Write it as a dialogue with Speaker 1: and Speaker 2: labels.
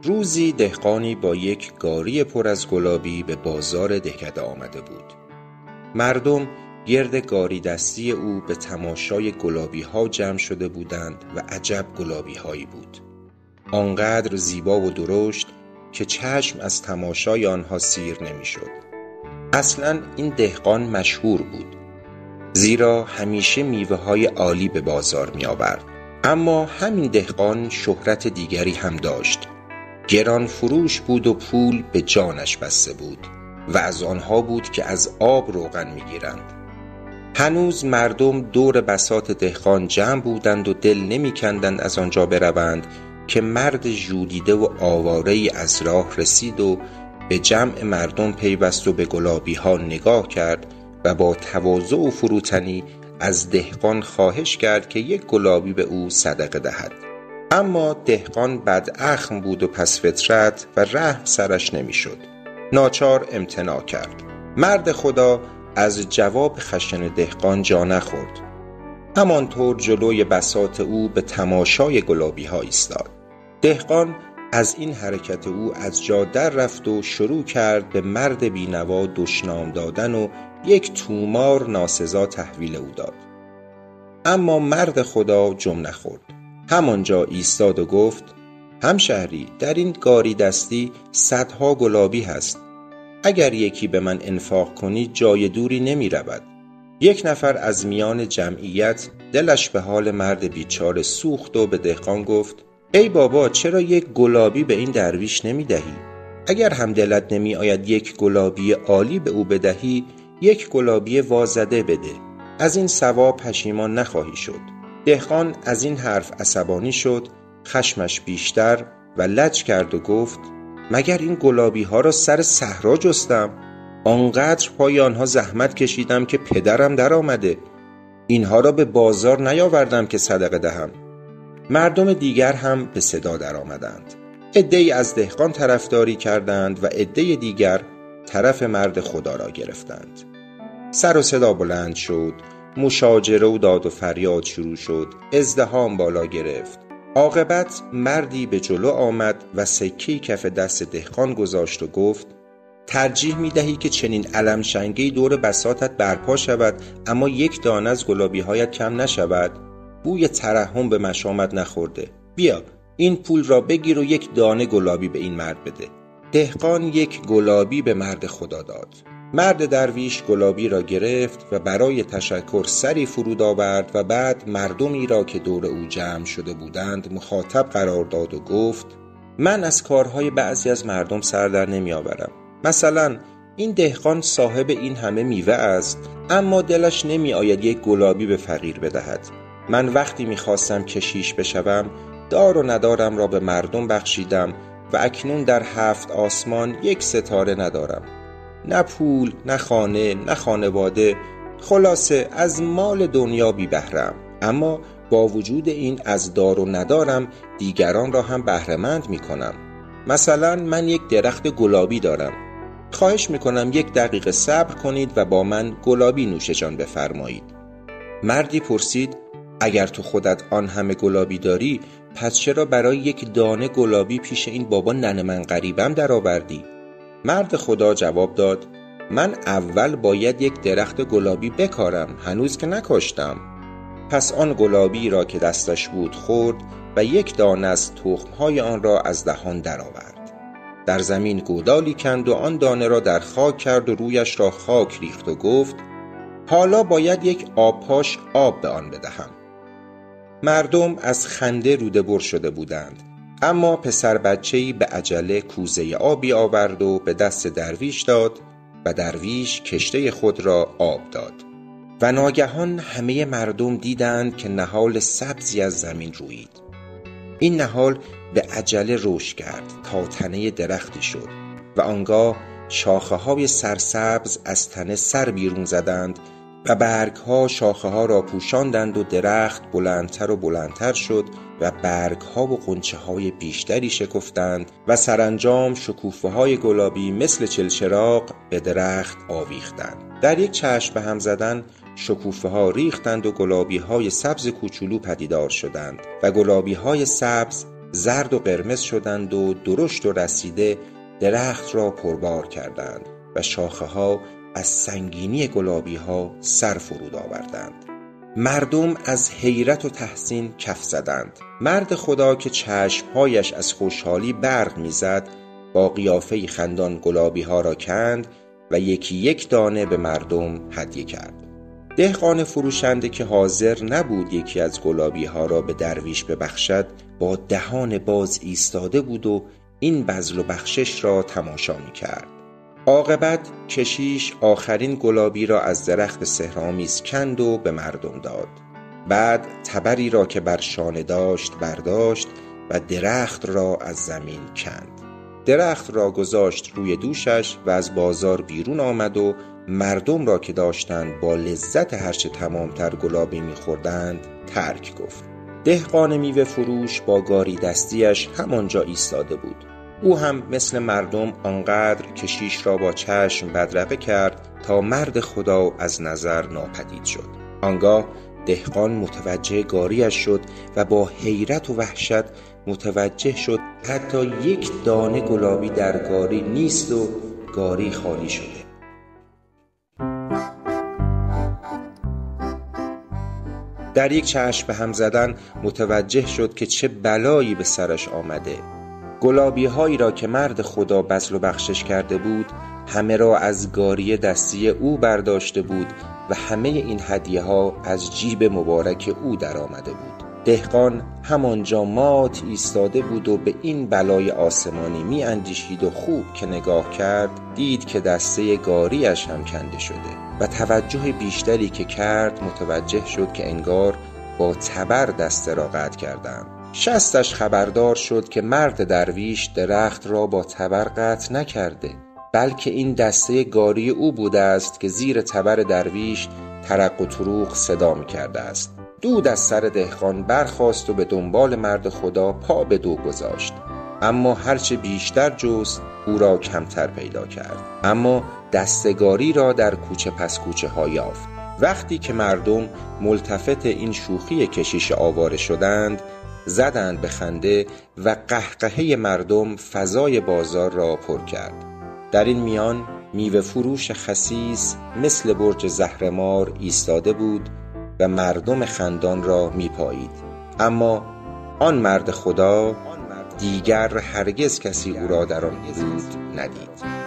Speaker 1: روزی دهقانی با یک گاری پر از گلابی به بازار دهکده آمده بود. مردم گرد گاری دستی او به تماشای گلابی ها جمع شده بودند و عجب گلابی هایی بود. آنقدر زیبا و درشت که چشم از تماشای آنها سیر نمی شد. اصلاً این دهقان مشهور بود، زیرا همیشه میوه های عالی به بازار می آورد. اما همین دهقان شهرت دیگری هم داشت. گران فروش بود و پول به جانش بسته بود و از آنها بود که از آب روغن می گیرند. هنوز مردم دور بساط دهقان جمع بودند و دل نمی کندند از آنجا بروند که مرد ژولیده و آواره‌ای از راه رسید و به جمع مردم پیوست و به گلابی ها نگاه کرد و با تواضع و فروتنی از دهقان خواهش کرد که یک گلابی به او صدقه دهد. اما دهقان بداخم بود و پس فطرت و رحم سرش نمی شد. ناچار امتناع کرد. مرد خدا از جواب خشن دهقان جا نخورد. همانطور جلوی بساط او به تماشای گلابی ها ایستاد. دهقان از این حرکت او از جا در رفت و شروع کرد به مرد بینوا دشنام دادن و یک تومار ناسزا تحویل او داد. اما مرد خدا جم نخورد. همانجا ایستاد و گفت: همشهری، در این گاری دستی صدها گلابی هست. اگر یکی به من انفاق کنی جای دوری نمی رود. یک نفر از میان جمعیت دلش به حال مرد بیچاره سوخت و به دهقان گفت: ای بابا، چرا یک گلابی به این درویش نمی دهی؟ اگر هم دلت نمی آید یک گلابی عالی به او بدهی، یک گلابی وازده بده. از این ثواب پشیمان نخواهی شد. دهقان از این حرف عصبانی شد، خشمش بیشتر و لج کرد و گفت: مگر این گلابی ها را سر صحرا جستم؟ آنقدر پای آنها زحمت کشیدم که پدرم در آمده. اینها را به بازار نیاوردم که صدقه دهم. مردم دیگر هم به صدا در آمدند. عده‌ای از دهقان طرفداری کردند و عده دیگر طرف مرد خدا را گرفتند. سر و صدا بلند شد، مشاجره و داد و فریاد شروع شد، ازدحام بالا گرفت. عاقبت مردی به جلو آمد و سکه‌ای کف دست دهقان گذاشت و گفت: ترجیح می دهی که چنین علم شنگه‌ای دور بساطت برپا شود اما یک دانه از گلابی هایت کم نشود؟ بوی ترحم به مشامت نخورده. بیا این پول را بگیر و یک دانه گلابی به این مرد بده. دهقان یک گلابی به مرد خدا داد. مرد درویش گلابی را گرفت و برای تشکر سری فرود آورد و بعد مردمی را که دور او جمع شده بودند مخاطب قرار داد و گفت: من از کارهای بعضی از مردم سر در نمی آورم. مثلا این دهقان صاحب این همه میوه است اما دلش نمی آید یک گلابی به فقیر بدهد. من وقتی می خواستم کشیش بشوم دار و ندارم را به مردم بخشیدم و اکنون در 7 آسمان یک ستاره ندارم. نه پول، نه خانه، نه خانواده، خلاصه از مال دنیا بی بهره‌ام. اما با وجود این از دار و ندارم دیگران را هم بهره‌مند می کنم. مثلا من یک درخت گلابی دارم. خواهش می کنم 1 دقیقه صبر کنید و با من گلابی نوش جان بفرمایید. مردی پرسید: اگر تو خودت آن همه گلابی داری پس چرا برای 1 دانه گلابی پیش این بابا ننه من غریبم در آوردی؟ مرد خدا جواب داد: من اول باید 1 درخت گلابی بکارم، هنوز که نکاشتم. پس آن گلابی را که دستش بود خورد و 1 دانه از تخمهای آن را از دهان درآورد. در زمین گودالی کند و آن دانه را در خاک کرد و رویش را خاک ریخت و گفت: حالا باید 1 آبپاش آب به آن بدهم. مردم از خنده روده بر شده بودند. اما پسر بچه‌ای به عجله کوزه آبی آورد و به دست درویش داد و درویش کشته خود را آب داد و ناگهان همه مردم دیدند که نهال سبزی از زمین رویید. این نهال به عجله رشد کرد تا تنه درختی شد و آنگاه شاخه‌های سرسبز از تنه سر بیرون زدند و برگ‌ها شاخه‌ها را پوشاندند و درخت بلندتر و بلندتر شد و برگ‌ها و غنچه‌های بیشتری شکفتند و سرانجام شکوفه‌های گلابی مثل چلچراغ به درخت آویختند. در یک چشم به هم زدن شکوفه‌ها ریختند و گلابی‌های سبز کوچولو پدیدار شدند و گلابی‌های سبز زرد و قرمز شدند و درشت و رسیده درخت را پربار کردند و شاخه ها از سنگینی گلابی ها سر فرود آوردند. مردم از حیرت و تحسین کف زدند. مرد خدا که چشمهایش از خوشحالی برق میزد با قیافه خندان گلابی ها را کند و یکی یک دانه به مردم هدیه کرد. دهقان فروشنده که حاضر نبود یکی از گلابی ها را به درویش ببخشد با دهان باز ایستاده بود و این بذل و بخشش را تماشا می کرد. عاقبت کشیش آخرین گلابی را از درخت سحرآمیز کند و به مردم داد. بعد تبری را که بر شانه داشت برداشت و درخت را از زمین کند. درخت را گذاشت روی دوشش و از بازار بیرون آمد و مردم را که داشتند با لذت هرچه تمامتر گلابی می‌خوردند ترک گفت. دهقان میوه فروش با گاری دستیش همانجا ایستاده بود. او هم مثل مردم آنقدر کشیش را با چشم بدرقه کرد تا مرد خدا از نظر ناپدید شد. آنگاه دهقان متوجه گاریش شد و با حیرت و وحشت متوجه شد حتی یک دانه گلابی در گاری نیست و گاری خالی شده. در یک چشم به هم زدن متوجه شد که چه بلایی به سرش آمده. گلابی هایی را که مرد خدا بذل و بخشش کرده بود همه را از گاری دستی او برداشته بود و همه این هدیه ها از جیب مبارک او در آمده بود. دهقان همانجا مات ایستاده بود و به این بلای آسمانی می اندیشید و خوب که نگاه کرد دید که دسته گاریش هم کنده شده و توجه بیشتری که کرد متوجه شد که انگار با تبر دسته را قطع کردند. شستش خبردار شد که مرد درویش درخت را با تبر قطع نکرده بلکه این دسته گاری او بوده است که زیر تبر درویش ترق و تروق صدا می کرده است. دود از سر دهقان برخاست و به دنبال مرد خدا پا به دو گذاشت، اما هرچه بیشتر جست او را کمتر پیدا کرد، اما دستگاری را در کوچه پس کوچه ها یافت. وقتی که مردم ملتفت این شوخی کشیش آواره شدند زدند به خنده و قهقهه مردم فضای بازار را پر کرد. در این میان میوه فروش خسیس مثل برج زهرمار ایستاده بود و مردم خندان را میپایید، اما آن مرد خدا دیگر هرگز کسی او را در آن حدود ندید.